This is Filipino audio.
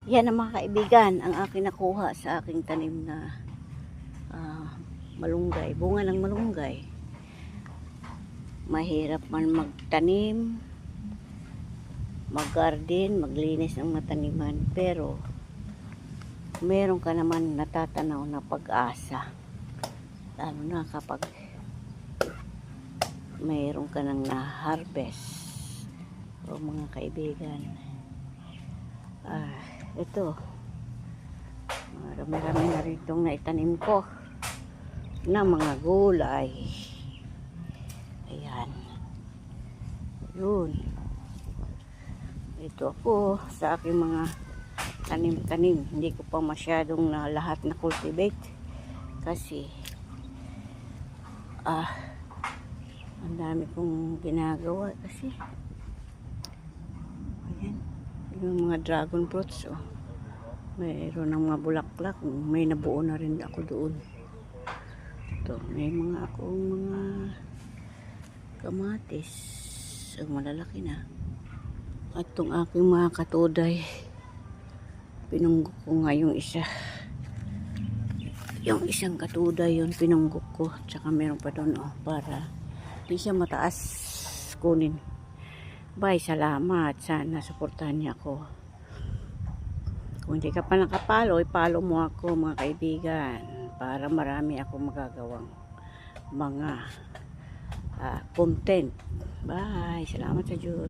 Yan ang mga kaibigan, ang aking nakuha sa aking tanim na malunggay, bunga ng malunggay. Mahirap man magtanim, mag-garden, maglinis ng mataniman, pero meron ka naman natatanaw na pag-asa, lalo na kapag meron ka nang na-harvest. O mga kaibigan, ito, marami na rin itong naitanim ko na mga gulay. Ayan, yun, ito ako sa aking mga tanim-tanim. Hindi ko pa masyadong na lahat na cultivate kasi ang dami kong ginagawa kasi ayan, yung mga dragon fruits, mayroon ng mga bulaklak, may nabuo na rin ako doon. Ito, may mga akong mga kamatis, malalaki na. At itong aking mga katuday, pinunggok ko nga yung isa. Yung isang katuday yun, pinunggok ko. Tsaka meron pa doon, para hindi siya mataas kunin. Bye, salamat. Sana suportahan niya ako. Kung hindi ka pa nakapalo, ipalo mo ako mga kaibigan, para marami ako magagawang mga content. Bye, salamat sa Diyos.